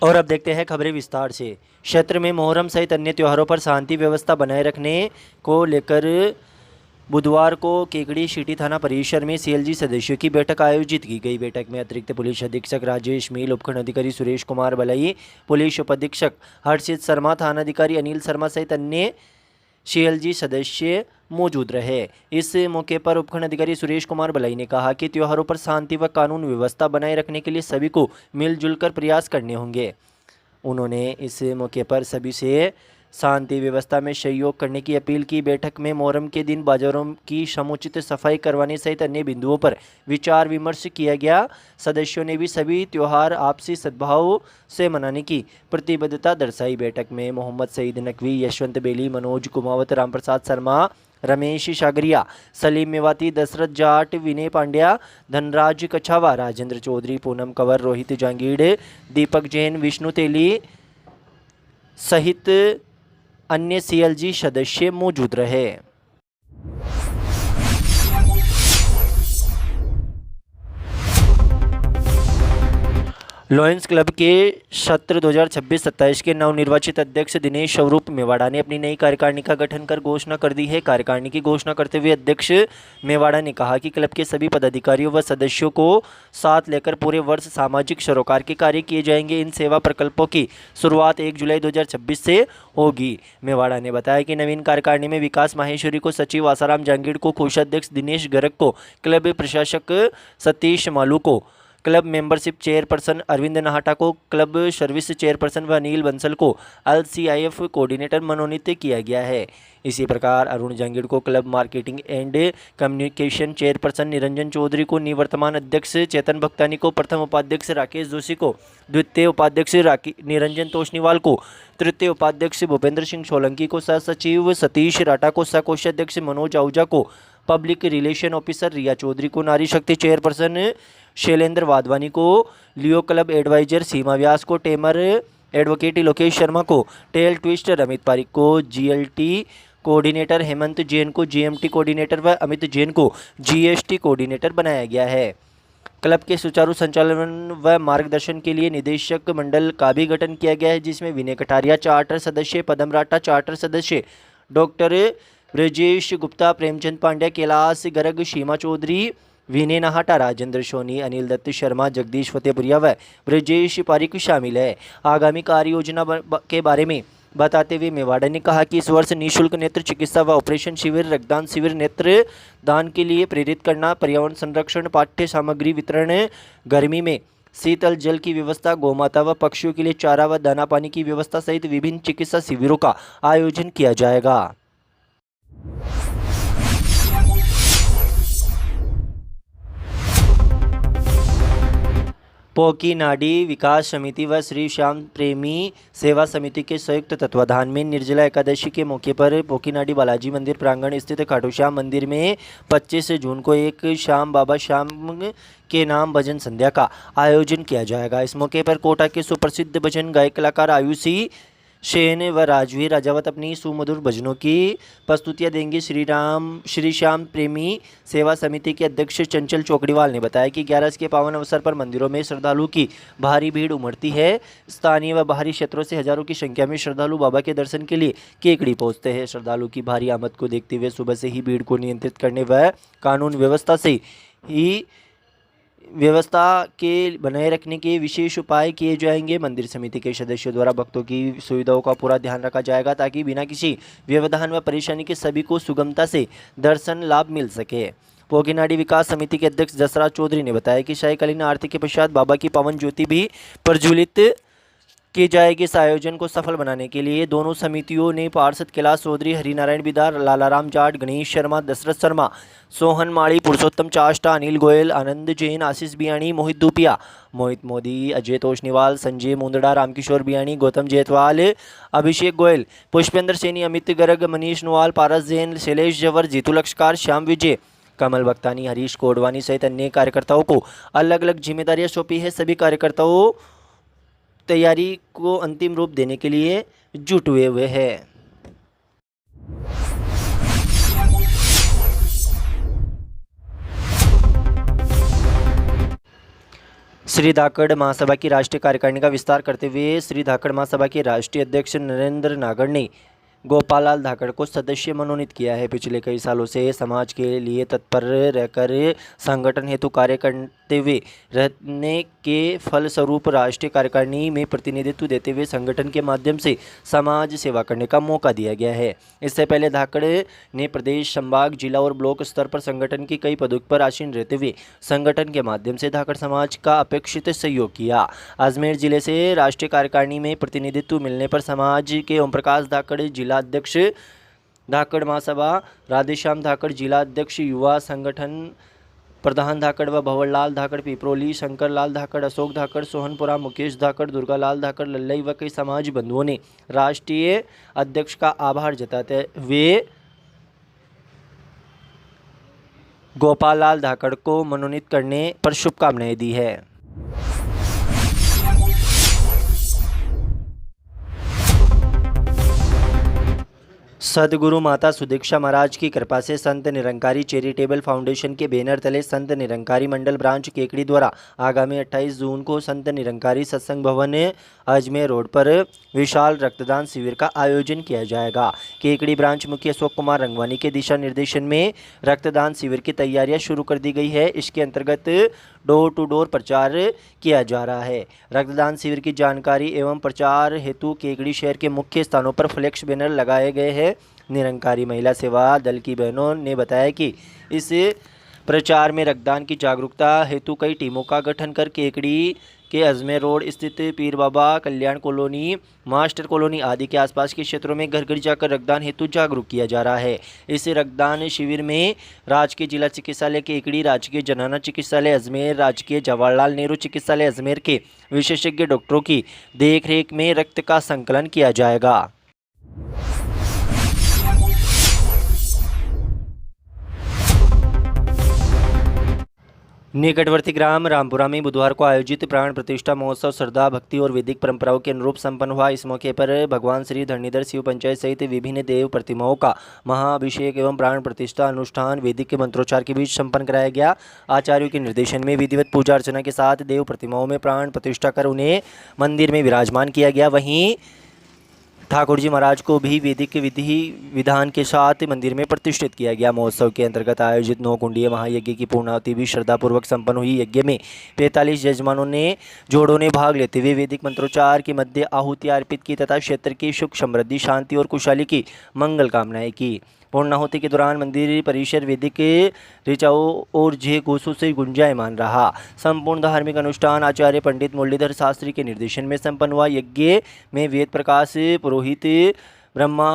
और अब देखते हैं खबरें विस्तार से। क्षेत्र में मोहर्रम सहित अन्य त्योहारों पर शांति व्यवस्था बनाए रखने को लेकर बुधवार को केकड़ी सिटी थाना परिसर में सीएलजी सदस्यों की बैठक आयोजित की गई। बैठक में अतिरिक्त पुलिस अधीक्षक राजेश मील, उपखंड अधिकारी सुरेश कुमार बलई, पुलिस उपाधीक्षक हर्षित शर्मा, थानाधिकारी अनिल शर्मा सहित अन्य सीएलजी सदस्य मौजूद रहे। इस मौके पर उपखंड अधिकारी सुरेश कुमार बलई ने कहा कि त्योहारों पर शांति व कानून व्यवस्था बनाए रखने के लिए सभी को मिलजुल कर प्रयास करने होंगे। उन्होंने इस मौके पर सभी से शांति व्यवस्था में सहयोग करने की अपील की। बैठक में मोहर्रम के दिन बाजारों की समुचित सफाई करवाने सहित अन्य बिंदुओं पर विचार विमर्श किया गया। सदस्यों ने भी सभी त्योहार आपसी सद्भाव से मनाने की प्रतिबद्धता दर्शाई। बैठक में मोहम्मद सईद नकवी, यशवंत बेली, मनोज कुमावत, रामप्रसाद शर्मा, रमेश सागरिया, सलीम मेवाती, दशरथ जाट, विनय पांड्या, धनराज कछावा, राजेंद्र चौधरी, पूनम कंवर, रोहित जांगीड़, दीपक जैन, विष्णु तेली सहित अन्य सीएलजी सदस्य मौजूद रहे। लॉयंस क्लब के सत्र 2026-27 के नवनिर्वाचित अध्यक्ष दिनेश स्वरूप मेवाड़ा ने अपनी नई कार्यकारिणी का गठन कर घोषणा कर दी है। कार्यकारिणी की घोषणा करते हुए अध्यक्ष मेवाड़ा ने कहा कि क्लब के सभी पदाधिकारियों व सदस्यों को साथ लेकर पूरे वर्ष सामाजिक सरोकार के कार्य किए जाएंगे। इन सेवा प्रकल्पों की शुरुआत 1 जुलाई 2026 से होगी। मेवाड़ा ने बताया कि नवीन कार्यकारिणी में विकास माहेश्वरी को सचिव, आसाराम जांगीड़ को कोषाध्यक्ष, दिनेश गर्ग को क्लब प्रशासक, सतीश मालू को club membership chairperson, Arvind Nahata को क्लब सर्विस चेयरपर्सन व अनिल बंसल को LCIF कोऑर्डिनेटर मनोनीत किया गया है। इसी प्रकार अरुण जांगीड़ को club marketing and communication chairperson, Niranjan Chaudhary को निवर्तमान अध्यक्ष, चेतन भक्तानी को प्रथम उपाध्यक्ष, राकेश जोशी को द्वितीय उपाध्यक्ष, निरंजन तोषनीवाल को तृतीय उपाध्यक्ष, भूपेंद्र सिंह सोलंकी को सह सचिव, सतीश राठा को सह कोषाध्यक्ष, मनोज आहूजा को पब्लिक रिलेशन ऑफिसर, रिया चौधरी को नारी शक्ति चेयरपर्सन, शैलेंद्र वाधवानी को लियो क्लब एडवाइजर, सीमा व्यास को टेमर एडवोकेट, लोकेश शर्मा को टेल ट्विस्ट, रमित पारिक को GLT कोऑर्डिनेटर, हेमंत जैन को GMT कोऑर्डिनेटर व अमित जैन को GST कोऑर्डिनेटर बनाया गया है। क्लब के सुचारू संचालन व मार्गदर्शन के लिए निदेशक मंडल का भी गठन किया गया है, जिसमें विनय कटारिया चार्टर सदस्य, पदम राठा चार्टर सदस्य, डॉक्टर ब्रजेश गुप्ता, प्रेमचंद पांड्या, कैलाश गर्ग, सीमा चौधरी, विनय नाहटा, राजेंद्र सोनी, अनिल दत्त शर्मा, जगदीश फतेहपुरिया व ब्रजेश पारिक शामिल है। आगामी कार्य योजना के बारे में बताते हुए मेवाड़ा ने कहा कि इस वर्ष निःशुल्क नेत्र चिकित्सा व ऑपरेशन शिविर, रक्तदान शिविर, नेत्र दान के लिए प्रेरित करना, पर्यावरण संरक्षण, पाठ्य सामग्री वितरण, गर्मी में शीतल जल की व्यवस्था, गौमाता व पक्षियों के लिए चारा व दाना पानी की व्यवस्था सहित विभिन्न चिकित्सा शिविरों का आयोजन किया जाएगा। पोकीनाडी विकास समिति व श्री श्याम प्रेमी सेवा समिति के संयुक्त तत्वाधान में निर्जला एकादशी के मौके पर पोकीनाडी बालाजी मंदिर प्रांगण स्थित खाटू श्याम मंदिर में 25 जून को एक श्याम बाबा श्याम के नाम भजन संध्या का आयोजन किया जाएगा। इस मौके पर कोटा के सुप्रसिद्ध भजन गायक कलाकार आयुषी शेन व राजवीर राजावत अपनी सुमधुर भजनों की प्रस्तुतियां देंगे। श्री श्याम प्रेमी सेवा समिति के अध्यक्ष चंचल चौकड़ीवाल ने बताया कि 11 के पावन अवसर पर मंदिरों में श्रद्धालुओं की भारी भीड़ उमड़ती है। स्थानीय व बाहरी क्षेत्रों से हजारों की संख्या में श्रद्धालु बाबा के दर्शन के लिए केकड़ी पहुंचते हैं। श्रद्धालुओं की भारी आमद को देखते हुए सुबह से ही भीड़ को नियंत्रित करने व कानून व्यवस्था के बनाए रखने के विशेष उपाय किए जाएंगे। मंदिर समिति के सदस्यों द्वारा भक्तों की सुविधाओं का पूरा ध्यान रखा जाएगा ताकि बिना किसी व्यवधान व परेशानी के सभी को सुगमता से दर्शन लाभ मिल सके। पोकीनाडी विकास समिति के अध्यक्ष जसराज चौधरी ने बताया कि सायकालीन आरती के पश्चात बाबा की पावन ज्योति भी प्रज्वलित की जाएगी। इस आयोजन को सफल बनाने के लिए दोनों समितियों ने पार्षद कैलाश चौधरी, हरिनारायण बिदार, लालाराम जाट, गणेश शर्मा, दशरथ शर्मा, सोहन माड़ी, पुरुषोत्तम चाष्टा, अनिल गोयल, आनंद जैन, आशीष बियाणी, मोहित दुपिया, मोहित मोदी, अजय तोषनीवाल, संजय मुंदड़ा, रामकिशोर बियाणी, गौतम जेतवाल, अभिषेक गोयल, पुष्पेंद्र सैनी, अमित गर्ग, मनीष नोवाल, पारस जैन, शैलेश जवर, जीतू लक्ष्कार, श्याम विजय, कमल भक्तानी, हरीश कोडवानी सहित अन्य कार्यकर्ताओं को अलग अलग जिम्मेदारियां सौंपी है। सभी कार्यकर्ताओं तैयारी को अंतिम रूप देने के लिए जुट हुए हैं। श्री धाकड़ महासभा की राष्ट्रीय कार्यकारिणी का विस्तार करते हुए श्री धाकड़ महासभा के राष्ट्रीय अध्यक्ष नरेंद्र नागर ने गोपाल लाल धाकड़ को सदस्य मनोनीत किया है। पिछले कई सालों से समाज के लिए तत्पर रहकर संगठन हेतु कार्य करते हुए रहने के फलस्वरूप राष्ट्रीय कार्यकारिणी में प्रतिनिधित्व देते हुए संगठन के माध्यम से समाज सेवा करने का मौका दिया गया है। इससे पहले धाकड़ ने प्रदेश, संभाग, जिला और ब्लॉक स्तर पर संगठन की कई पदों पर आसीन रहते हुए संगठन के माध्यम से धाकड़ समाज का अपेक्षित सहयोग किया। अजमेर जिले से राष्ट्रीय कार्यकारिणी में प्रतिनिधित्व मिलने पर समाज के ओम प्रकाश धाकड़ जिला अध्यक्ष धाकड़ महासभा, राधेश्याम धाकड़ जिला अध्यक्ष युवा संगठन प्रधान धाकड़ व भंवरलाल धाकड़ पिपरोली, शंकर लाल धाकड़, अशोक धाकड़ सोहनपुरा, मुकेश धाकड़, दुर्गालाल धाकड़ लल्लई व कई समाज बंधुओं ने राष्ट्रीय अध्यक्ष का आभार जताते हुए गोपाल लाल धाकड़ को मनोनीत करने पर शुभकामनाएं दी है। सदगुरु माता सुदीक्षा महाराज की कृपा से संत निरंकारी चैरिटेबल फाउंडेशन के बैनर तले संत निरंकारी मंडल ब्रांच केकड़ी द्वारा आगामी 28 जून को संत निरंकारी सत्संग भवन अजमेर रोड पर विशाल रक्तदान शिविर का आयोजन किया जाएगा। केकड़ी ब्रांच मुखी अशोक कुमार रंगवानी के दिशा निर्देशन में रक्तदान शिविर की तैयारियां शुरू कर दी गई है। इसके अंतर्गत डोर टू डोर प्रचार किया जा रहा है। रक्तदान शिविर की जानकारी एवं प्रचार हेतु केकड़ी शहर के मुख्य स्थानों पर फ्लेक्स बैनर लगाए गए हैं। निरंकारी महिला सेवा दल की बहनों ने बताया कि इस प्रचार में रक्तदान की जागरूकता हेतु कई टीमों का गठन कर केकड़ी के अजमेर रोड स्थित पीर बाबा कल्याण कॉलोनी, मास्टर कॉलोनी आदि के आसपास के क्षेत्रों में घर घर जाकर रक्तदान हेतु जागरूक किया जा रहा है। इस रक्तदान शिविर में राजकीय जिला चिकित्सालय केकड़ी, राजकीय जनाना चिकित्सालय अजमेर, राजकीय जवाहरलाल नेहरू चिकित्सालय अजमेर के विशेषज्ञ डॉक्टरों की देखरेख में रक्त का संकलन किया जाएगा। निकटवर्ती ग्राम रामपुरा में बुधवार को आयोजित प्राण प्रतिष्ठा महोत्सव श्रद्धा, भक्ति और वैदिक परंपराओं के अनुरूप संपन्न हुआ। इस मौके पर भगवान श्री धरणीधर शिव पंचायत सहित विभिन्न देव प्रतिमाओं का महाअभिषेक एवं प्राण प्रतिष्ठा अनुष्ठान वैदिक के मंत्रोच्चार के बीच संपन्न कराया गया। आचार्यों के निर्देशन में विधिवत पूजा अर्चना के साथ देव प्रतिमाओं में प्राण प्रतिष्ठा कर उन्हें मंदिर में विराजमान किया गया। वहीं ठाकुर जी महाराज को भी वैदिक विधि विधान के साथ मंदिर में प्रतिष्ठित किया गया। महोत्सव के अंतर्गत आयोजित 9 कुंडीय महायज्ञ की पूर्णाहुति भी श्रद्धापूर्वक संपन्न हुई। यज्ञ में 45 यजमानों ने जोड़ों ने भाग लेते हुए वैदिक मंत्रोच्चार के मध्य आहुति अर्पित की तथा क्षेत्र की सुख, समृद्धि, शांति और खुशहाली की मंगल कामनाएं की। पूर्णाहुति के दौरान मंदिर परिसर वैदिक ऋचाओं और जय घोषों से गुंजायमान रहा। संपूर्ण धार्मिक अनुष्ठान आचार्य पंडित मुरलीधर शास्त्री के निर्देशन में संपन्न हुआ। यज्ञ में वेद प्रकाश पुरोहित, ब्रह्मा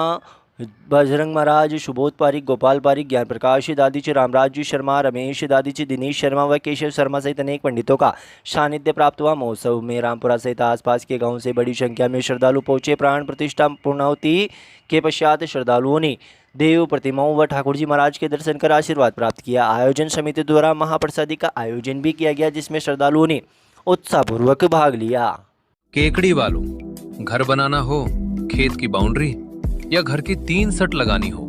बजरंग महाराज, सुबोध पारिक, गोपाल पारिक, ज्ञान प्रकाश दादीजी, रामराज शर्मा, रमेश दादीजी, दिनेश शर्मा व केशव शर्मा सहित अनेक पंडितों का सानिध्य प्राप्त हुआ। महोत्सव में रामपुरा सहित आसपास के गांवों से बड़ी संख्या में श्रद्धालु पहुंचे। प्राण प्रतिष्ठा पूर्णाहुति के पश्चात श्रद्धालुओं ने देव प्रतिमाओं व ठाकुर जी महाराज के दर्शन कर आशीर्वाद प्राप्त किया। आयोजन समिति द्वारा महाप्रसादी का आयोजन भी किया गया, जिसमें श्रद्धालुओं ने उत्साहपूर्वक भाग लिया। केकड़ी वालों, घर बनाना हो, खेत की बाउंड्री या घर की 3 सट लगानी हो,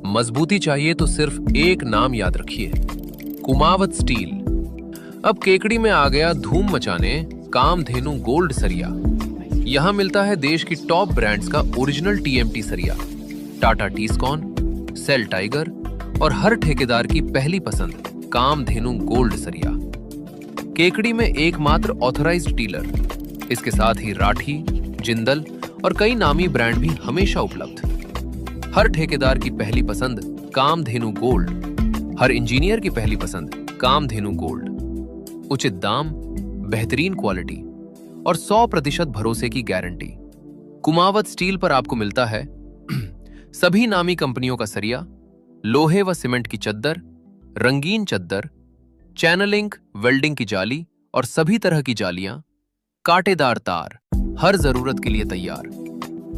मजबूती चाहिए तो सिर्फ एक नाम याद रखिए, कुमावत स्टील। अब केकड़ी में आ गया धूम मचाने कामधेनु गोल्ड सरिया। यहाँ मिलता है देश की टॉप ब्रांड्स का ओरिजिनल टीएमटी सरिया, टाटा टीस्कॉन, सेल टाइगर और हर ठेकेदार की पहली पसंद कामधेनु गोल्ड सरिया। केकड़ी में एकमात्र ऑथराइज्ड डीलर। इसके साथ ही राठी, जिंदल और कई नामी ब्रांड भी हमेशा उपलब्ध। हर ठेकेदार की पहली पसंद कामधेनु गोल्ड, हर इंजीनियर की पहली पसंद कामधेनु गोल्ड। उचित दाम, बेहतरीन क्वालिटी और 100% भरोसे की गारंटी। कुमावत स्टील पर आपको मिलता है सभी नामी कंपनियों का सरिया, लोहे व सीमेंट की चद्दर, रंगीन चद्दर, चैनलिंग, वेल्डिंग की जाली और सभी तरह की जालियां, कांटेदार तार, हर जरूरत के लिए तैयार।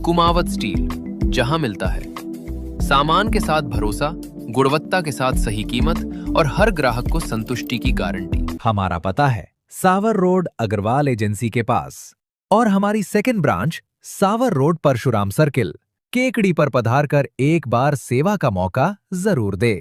कुमावत स्टील, जहां मिलता है सामान के साथ भरोसा, गुणवत्ता के साथ सही कीमत और हर ग्राहक को संतुष्टि की गारंटी। हमारा पता है सावर रोड अग्रवाल एजेंसी के पास और हमारी सेकंड ब्रांच सावर रोड परशुराम सर्किल। केकड़ी पर पधार कर एक बार सेवा का मौका जरूर दे।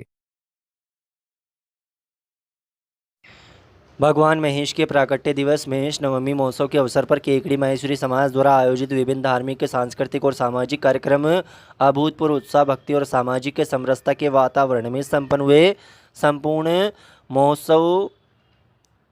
भगवान महेश के प्राकट्य दिवस महेश नवमी महोत्सव के अवसर पर केकड़ी महेश्वरी समाज द्वारा आयोजित विभिन्न धार्मिक सांस्कृतिक और सामाजिक कार्यक्रम अभूतपूर्व उत्साह भक्ति और सामाजिक समरसता के वातावरण में संपन्न हुए। संपूर्ण महोत्सव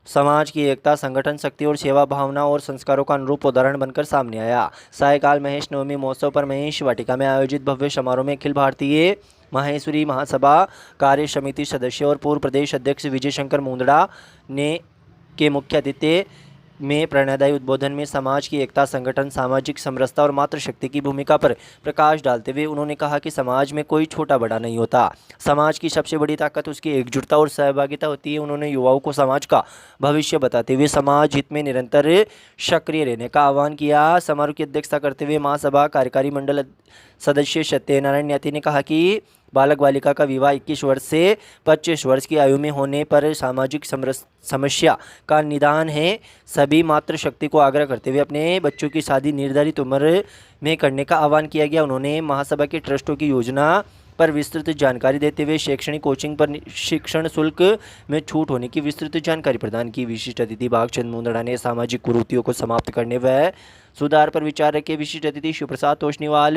समाज की एकता, संगठन शक्ति और सेवा भावना और संस्कारों का अनुरूप उदाहरण बनकर सामने आया। सायकाल महेश नवमी महोत्सव पर महेश वाटिका में आयोजित भव्य समारोह में अखिल भारतीय माहेश्वरी महासभा कार्य समिति सदस्य और पूर्व प्रदेश अध्यक्ष विजय शंकर मुंदड़ा ने के मुख्य अतिथि में प्रेरणादायी उद्बोधन में समाज की एकता, संगठन, सामाजिक समरसता और मातृशक्ति की भूमिका पर प्रकाश डालते हुए उन्होंने कहा कि समाज में कोई छोटा बड़ा नहीं होता। समाज की सबसे बड़ी ताकत उसकी एकजुटता और सहभागिता होती है। उन्होंने युवाओं को समाज का भविष्य बताते हुए समाज हित में निरंतर सक्रिय रहने का आह्वान किया। समारोह की अध्यक्षता करते हुए महासभा कार्यकारी मंडल सदस्य सत्यनारायण न्याती ने कहा कि बालक बालिका का विवाह 21 वर्ष से 25 वर्ष की आयु में होने पर सामाजिक समस्या का निदान है। सभी मातृशक्ति को आग्रह करते हुए अपने बच्चों की शादी निर्धारित उम्र में करने का आह्वान किया गया। उन्होंने महासभा के ट्रस्टों की योजना पर विस्तृत जानकारी देते हुए शैक्षणिक कोचिंग पर शिक्षण शुल्क में छूट होने की विस्तृत जानकारी प्रदान की। विशिष्ट अतिथि भागचंद मुंदड़ा ने सामाजिक कुरीतियों को समाप्त करने व सुधार पर विचार रखे। विशिष्ट अतिथि शिवप्रसाद तोषनीवाल,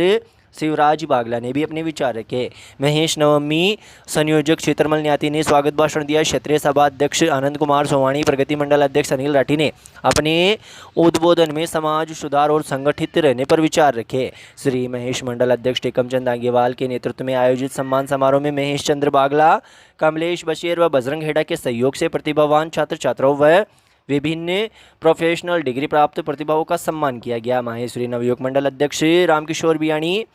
शिवराज बागला ने भी अपने विचार रखे। महेश नवमी संयोजक क्षेत्रमल न्याती ने स्वागत भाषण दिया। क्षेत्रीय सभा अध्यक्ष आनंद कुमार सोवाणी, प्रगति मंडल अध्यक्ष अनिल राठी ने अपने उद्बोधन में समाज सुधार और संगठित रहने पर विचार रखे। श्री महेश मंडल अध्यक्ष टेकमचंद आंगेवाल के नेतृत्व में आयोजित सम्मान समारोह में महेश चंद्र बागला, कमलेश बशीर व बजरंग हेड़ा के सहयोग से प्रतिभावान छात्र छात्राओं व विभिन्न प्रोफेशनल डिग्री प्राप्त प्रतिभाओं का सम्मान किया गया। माहेश्वरी नवयुवक मंडल अध्यक्ष रामकिशोर बियाणी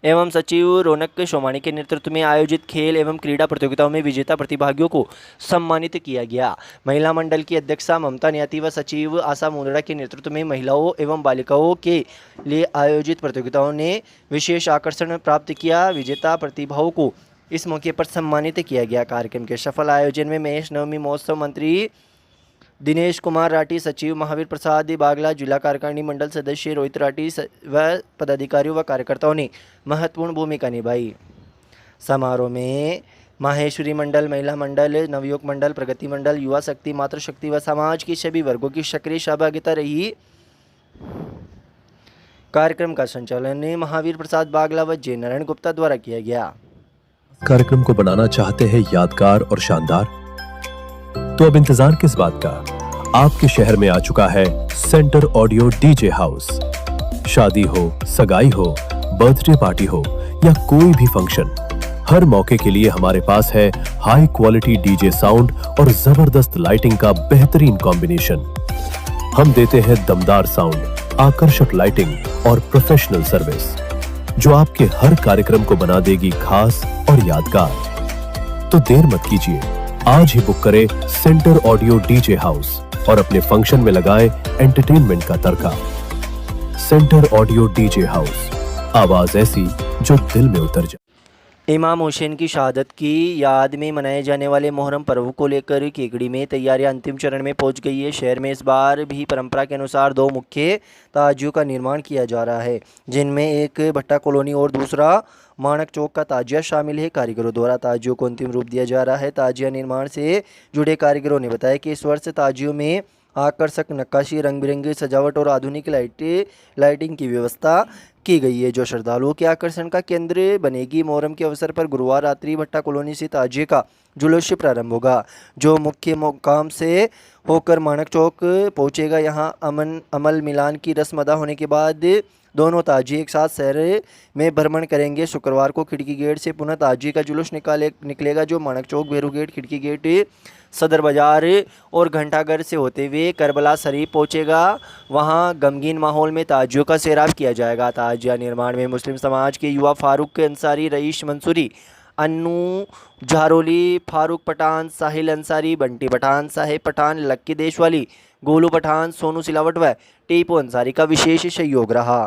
एवं सचिव रौनक सोमानी के नेतृत्व में आयोजित खेल एवं क्रीड़ा प्रतियोगिताओं में विजेता प्रतिभागियों को सम्मानित किया गया। महिला मंडल की अध्यक्षा ममता न्याती व सचिव आशा मुंदड़ा के नेतृत्व में महिलाओं एवं बालिकाओं के लिए आयोजित प्रतियोगिताओं ने विशेष आकर्षण प्राप्त किया। विजेता प्रतिभाओं को इस मौके पर सम्मानित किया गया। कार्यक्रम के सफल आयोजन में महेश नवमी महोत्सव मंत्री दिनेश कुमार राठी, सचिव महावीर प्रसाद बागला, जिला कार्यकारिणी मंडल सदस्य रोहित राठी व पदाधिकारियों व कार्यकर्ताओं ने महत्वपूर्ण भूमिका निभाई। समारोह में माहेश्वरी मंडल, महिला मंडल, नवयुवक मंडल, प्रगति मंडल, युवा शक्ति, मातृशक्ति व समाज के सभी वर्गों की सक्रिय सहभागिता रही। कार्यक्रम का संचालन महावीर प्रसाद बागला व जय नारायण गुप्ता द्वारा किया गया। कार्यक्रम को बनाना चाहते हैं यादगार और शानदार, तो अब इंतजार किस बात का। आपके शहर में आ चुका है सेंटर ऑडियो डीजे हाउस। शादी हो, सगाई हो, बर्थडे पार्टी हो या कोई भी फंक्शन, हर मौके के लिए हमारे पास है हाई क्वालिटी डीजे साउंड और जबरदस्त लाइटिंग का बेहतरीन कॉम्बिनेशन। हम देते हैं दमदार साउंड, आकर्षक लाइटिंग और प्रोफेशनल सर्विस जो आपके हर कार्यक्रम को बना देगी खास और यादगार। तो देर मत कीजिए, आज ही बुक करें सेंटर ऑडियो डीजे हाउस और अपने फंक्शन में लगाएं एंटरटेनमेंट का तड़का। सेंटर ऑडियो डीजे हाउस, आवाज ऐसी जो दिल में उतर जाए। इमाम हुसैन की शहादत की याद में मनाए जाने वाले मोहर्रम पर्व को लेकर केकड़ी में तैयारियां अंतिम चरण में पहुंच गई है। शहर में इस बार भी परंपरा के अनुसार 2 मुख्य ताजियों का निर्माण किया जा रहा है, जिनमें एक भट्टा कॉलोनी और दूसरा माणक चौक का ताजिया शामिल है। कारीगरों द्वारा ताजियों को अंतिम रूप दिया जा रहा है। ताजिया निर्माण से जुड़े कारीगरों ने बताया कि इस वर्ष ताजियों में आकर्षक नक्काशी, रंग बिरंगी सजावट और आधुनिक लाइटिंग की व्यवस्था की गई है, जो श्रद्धालुओं के आकर्षण का केंद्र बनेगी। मोहर्रम के अवसर पर गुरुवार रात्रि भट्टा कॉलोनी से ताजिए का जुलूस प्रारंभ होगा, जो मुख्य मुकाम से होकर माणक चौक पहुंचेगा। यहां अमल मिलान की रस्म अदा होने के बाद दोनों ताजिए एक साथ शहर में भ्रमण करेंगे। शुक्रवार को खिड़की गेट से पुनः ताजिए का जुलूस निकलेगा, जो माणक चौक, भेरू गेट, खिड़की गेट, सदर बाजार और घंटाघर से होते हुए करबला शरीफ पहुंचेगा। वहां गमगीन माहौल में ताजियों का सैराब किया जाएगा। ताजिया निर्माण में मुस्लिम समाज के युवा फारूक अंसारी, रईस मंसूरी, अन्नू झारोली, फारूक पठान, साहिल अंसारी, बंटी पठान, साहेब पठान, लक्की देशवाली, गोलू पठान, सोनू सिलावट व टीपू अंसारी का विशेष सहयोग रहा।